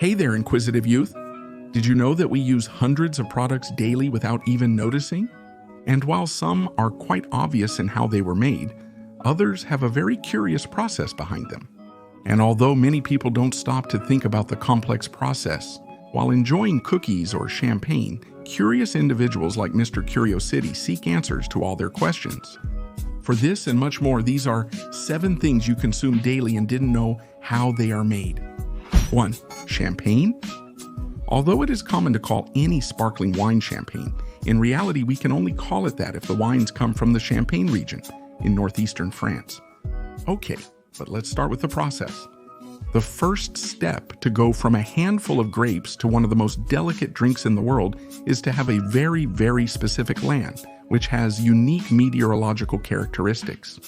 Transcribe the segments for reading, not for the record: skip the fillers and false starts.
Hey there, inquisitive youth. Did you know that we use hundreds of products daily without even noticing? And while some are quite obvious in how they were made, others have a very curious process behind them. And although many people don't stop to think about the complex process, while enjoying cookies or champagne, curious individuals like Mr. Curiosity seek answers to all their questions. For this and much more, these are 7 things you consume daily and didn't know how they are made. 1. Champagne. Although it is common to call any sparkling wine champagne, in reality we can only call it that if the wines come from the Champagne region in northeastern France. Okay, but let's start with the process. The first step to go from a handful of grapes to one of the most delicate drinks in the world is to have a very, very specific land, which has unique meteorological characteristics.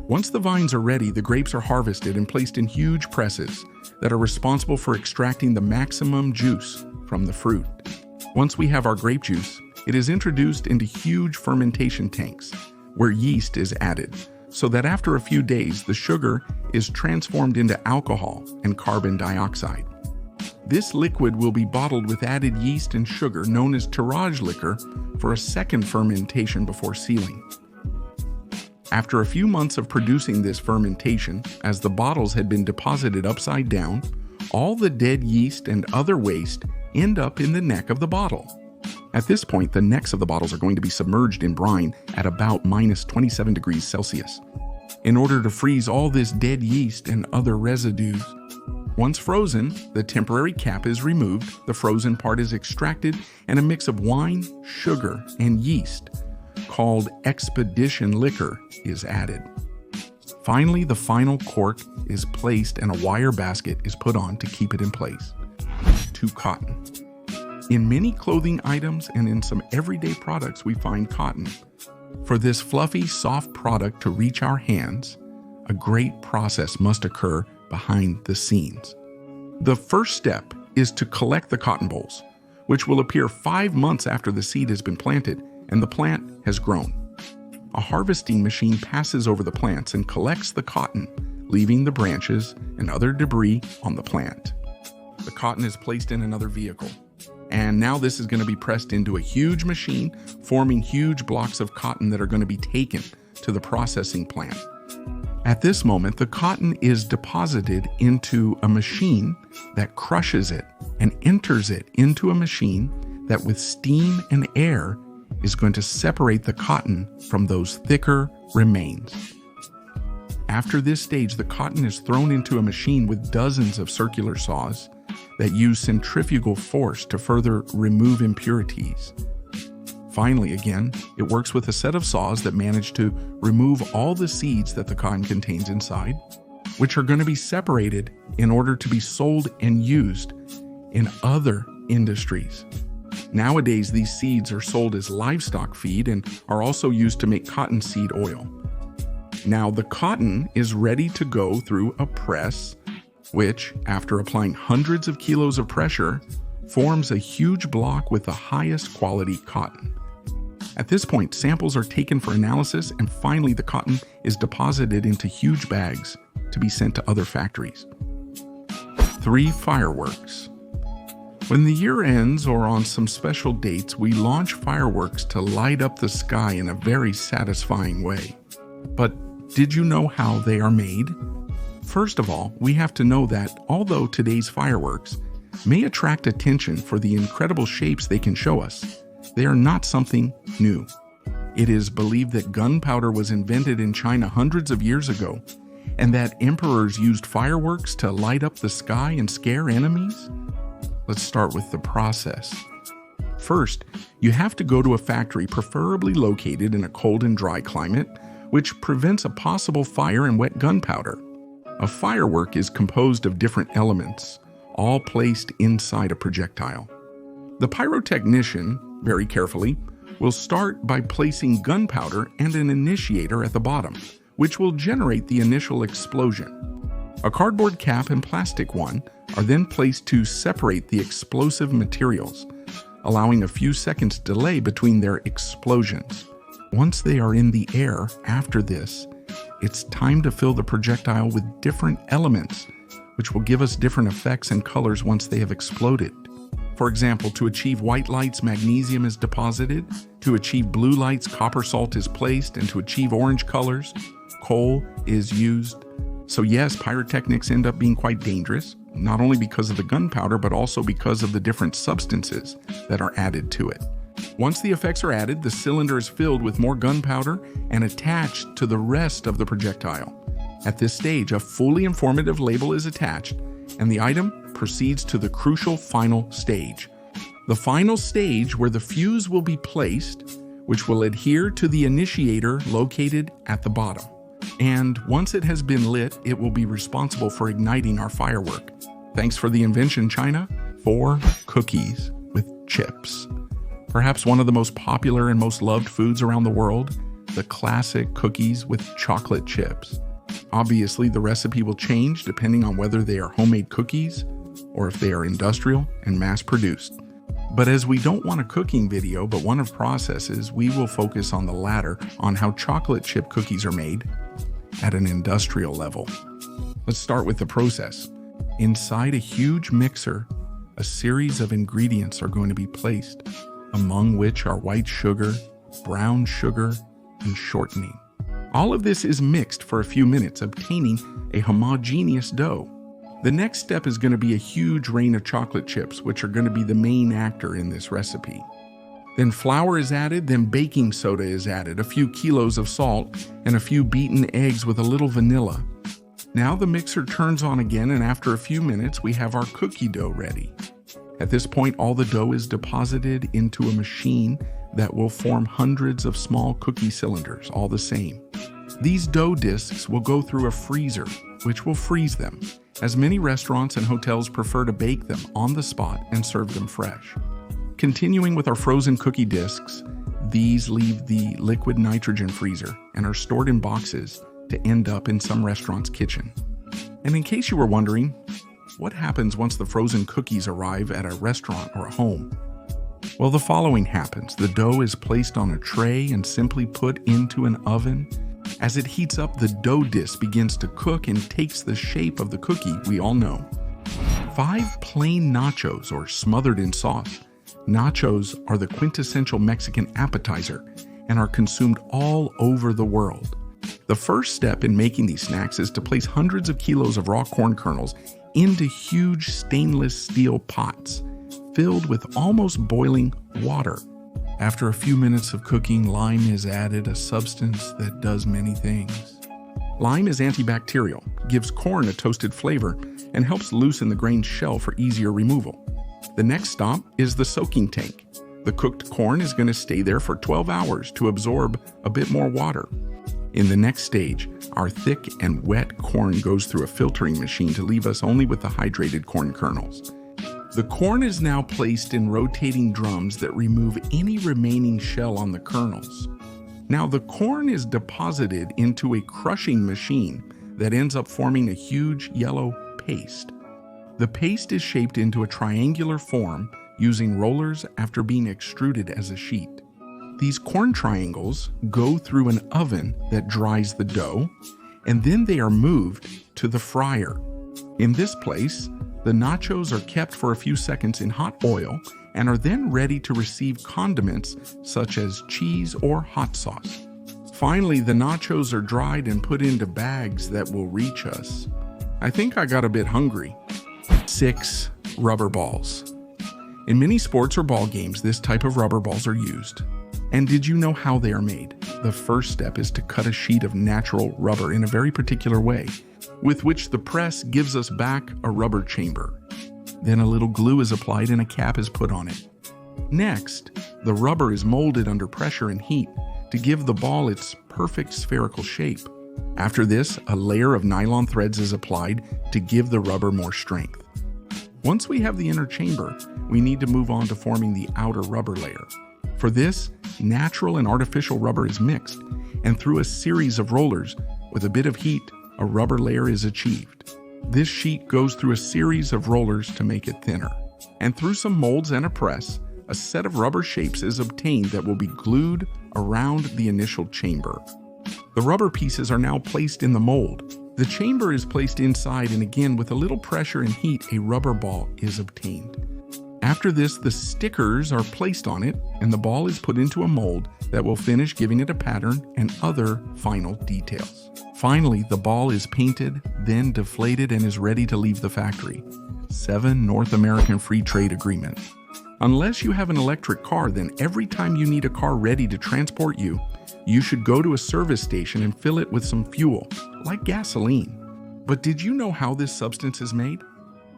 Once the vines are ready, the grapes are harvested and placed in huge presses that are responsible for extracting the maximum juice from the fruit. Once we have our grape juice, it is introduced into huge fermentation tanks where yeast is added, so that after a few days, the sugar is transformed into alcohol and carbon dioxide. This liquid will be bottled with added yeast and sugar known as tirage liquor for a second fermentation before sealing. After a few months of producing this fermentation, as the bottles had been deposited upside down, all the dead yeast and other waste end up in the neck of the bottle. At this point, the necks of the bottles are going to be submerged in brine at about -27 degrees Celsius in order to freeze all this dead yeast and other residues. Once frozen, the temporary cap is removed, the frozen part is extracted, and a mix of wine, sugar, and yeast, called expedition liquor, is added. Finally, the final cork is placed and a wire basket is put on to keep it in place. 2. Cotton. In many clothing items and in some everyday products we find cotton. For this fluffy, soft product to reach our hands, a great process must occur behind the scenes. The first step is to collect the cotton bolls, which will appear 5 months after the seed has been planted and the plant has grown. A harvesting machine passes over the plants and collects the cotton, leaving the branches and other debris on the plant. The cotton is placed in another vehicle, and now this is going to be pressed into a huge machine, forming huge blocks of cotton that are going to be taken to the processing plant. At this moment, the cotton is deposited into a machine that crushes it and enters it into a machine that with steam and air is going to separate the cotton from those thicker remains. After this stage, the cotton is thrown into a machine with dozens of circular saws that use centrifugal force to further remove impurities. Finally, again, it works with a set of saws that manage to remove all the seeds that the cotton contains inside, which are going to be separated in order to be sold and used in other industries. Nowadays, these seeds are sold as livestock feed and are also used to make cottonseed oil. Now, the cotton is ready to go through a press, which, after applying hundreds of kilos of pressure, forms a huge block with the highest quality cotton. At this point, samples are taken for analysis, and finally the cotton is deposited into huge bags to be sent to other factories. 3. Fireworks. When the year ends or on some special dates, we launch fireworks to light up the sky in a very satisfying way. But did you know how they are made? First of all, we have to know that although today's fireworks may attract attention for the incredible shapes they can show us, they are not something new. It is believed that gunpowder was invented in China hundreds of years ago, and that emperors used fireworks to light up the sky and scare enemies. Let's start with the process. First, you have to go to a factory preferably located in a cold and dry climate, which prevents a possible fire and wet gunpowder. A firework is composed of different elements, all placed inside a projectile. The pyrotechnician, very carefully, will start by placing gunpowder and an initiator at the bottom, which will generate the initial explosion. A cardboard cap and plastic one are then placed to separate the explosive materials, allowing a few seconds delay between their explosions. Once they are in the air after this, it's time to fill the projectile with different elements, which will give us different effects and colors once they have exploded. For example, to achieve white lights, magnesium is deposited. To achieve blue lights, copper salt is placed. And to achieve orange colors, coal is used. So yes, pyrotechnics end up being quite dangerous, not only because of the gunpowder, but also because of the different substances that are added to it. Once the effects are added, the cylinder is filled with more gunpowder and attached to the rest of the projectile. At this stage, a fully informative label is attached, and the item proceeds to the crucial final stage. The final stage where the fuse will be placed, which will adhere to the initiator located at the bottom. And once it has been lit, it will be responsible for igniting our firework. Thanks for the invention, China. 4 cookies with chips. Perhaps one of the most popular and most loved foods around the world, the classic cookies with chocolate chips. Obviously, the recipe will change depending on whether they are homemade cookies or if they are industrial and mass-produced. But as we don't want a cooking video, but one of processes, we will focus on the latter, on how chocolate chip cookies are made at an industrial level. Let's start with the process. Inside a huge mixer, a series of ingredients are going to be placed, among which are white sugar, brown sugar, and shortening. All of this is mixed for a few minutes, obtaining a homogeneous dough. The next step is going to be a huge rain of chocolate chips, which are going to be the main actor in this recipe. Then flour is added, then baking soda is added, a few kilos of salt, and a few beaten eggs with a little vanilla. Now the mixer turns on again, and after a few minutes, we have our cookie dough ready. At this point, all the dough is deposited into a machine that will form hundreds of small cookie cylinders, all the same. These dough discs will go through a freezer, which will freeze them, as many restaurants and hotels prefer to bake them on the spot and serve them fresh. Continuing with our frozen cookie discs, these leave the liquid nitrogen freezer and are stored in boxes to end up in some restaurant's kitchen. And in case you were wondering, what happens once the frozen cookies arrive at a restaurant or a home? Well, the following happens. The dough is placed on a tray and simply put into an oven. As it heats up, the dough disc begins to cook and takes the shape of the cookie we all know. 5 plain nachos, or smothered in sauce. Nachos are the quintessential Mexican appetizer and are consumed all over the world. The first step in making these snacks is to place hundreds of kilos of raw corn kernels into huge stainless steel pots filled with almost boiling water. After a few minutes of cooking, lime is added, a substance that does many things. Lime is antibacterial, gives corn a toasted flavor, and helps loosen the grain's shell for easier removal. The next stop is the soaking tank. The cooked corn is going to stay there for 12 hours to absorb a bit more water. In the next stage, our thick and wet corn goes through a filtering machine to leave us only with the hydrated corn kernels. The corn is now placed in rotating drums that remove any remaining shell on the kernels. Now the corn is deposited into a crushing machine that ends up forming a huge yellow paste. The paste is shaped into a triangular form using rollers after being extruded as a sheet. These corn triangles go through an oven that dries the dough, and then they are moved to the fryer. In this place, the nachos are kept for a few seconds in hot oil and are then ready to receive condiments such as cheese or hot sauce. Finally, the nachos are dried and put into bags that will reach us. I think I got a bit hungry. 6 rubber balls. In many sports or ball games, this type of rubber balls are used. And did you know how they are made? The first step is to cut a sheet of natural rubber in a very particular way, with which the press gives us back a rubber chamber. Then a little glue is applied and a cap is put on it. Next, the rubber is molded under pressure and heat to give the ball its perfect spherical shape. After this, a layer of nylon threads is applied to give the rubber more strength. Once we have the inner chamber, we need to move on to forming the outer rubber layer. For this, natural and artificial rubber is mixed, and through a series of rollers, with a bit of heat, a rubber layer is achieved. This sheet goes through a series of rollers to make it thinner. And through some molds and a press, a set of rubber shapes is obtained that will be glued around the initial chamber. The rubber pieces are now placed in the mold, The chamber is placed inside, and again, with a little pressure and heat, a rubber ball is obtained. After this, the stickers are placed on it, and the ball is put into a mold that will finish giving it a pattern and other final details. Finally, the ball is painted, then deflated, and is ready to leave the factory. 7 North American Free Trade Agreement. Unless you have an electric car, then every time you need a car ready to transport you, you should go to a service station and fill it with some fuel, like gasoline. But did you know how this substance is made?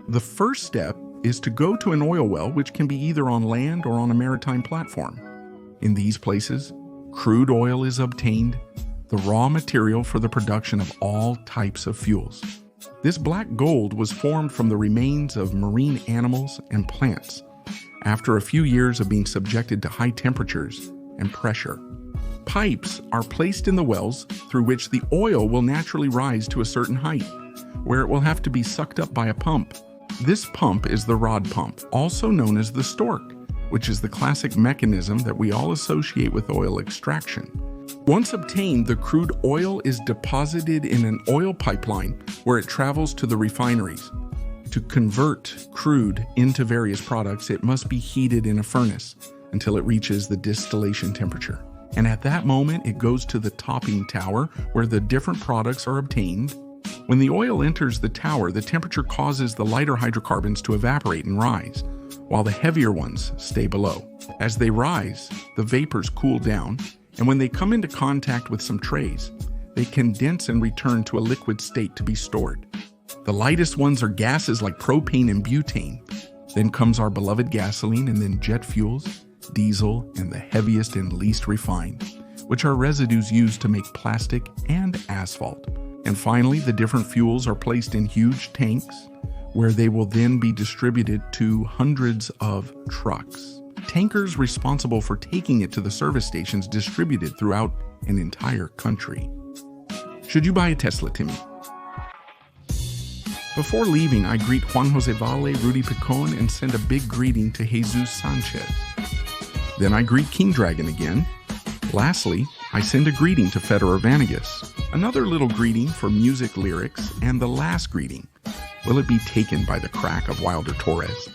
The first step is to go to an oil well, which can be either on land or on a maritime platform. In these places, crude oil is obtained, the raw material for the production of all types of fuels. This black gold was formed from the remains of marine animals and plants after a few years of being subjected to high temperatures and pressure. Pipes are placed in the wells through which the oil will naturally rise to a certain height, where it will have to be sucked up by a pump. This pump is the rod pump, also known as the stork, which is the classic mechanism that we all associate with oil extraction. Once obtained, the crude oil is deposited in an oil pipeline where it travels to the refineries. To convert crude into various products, it must be heated in a furnace until it reaches the distillation temperature. And at that moment, it goes to the topping tower where the different products are obtained. When the oil enters the tower, the temperature causes the lighter hydrocarbons to evaporate and rise, while the heavier ones stay below. As they rise, the vapors cool down, and when they come into contact with some trays, they condense and return to a liquid state to be stored. The lightest ones are gases like propane and butane. Then comes our beloved gasoline, and then jet fuels, diesel, and the heaviest and least refined, which are residues used to make plastic and asphalt. And finally, the different fuels are placed in huge tanks where they will then be distributed to hundreds of trucks. Tankers responsible for taking it to the service stations distributed throughout an entire country. Should you buy a Tesla, Timmy? Before leaving, I greet Juan Jose Valle, Rudy Picon, and send a big greeting to Jesus Sanchez. Then I greet King Dragon again. Lastly, I send a greeting to Federer Vanegas, another little greeting for music lyrics, and the last greeting. Will it be taken by the crack of Wilder Torres?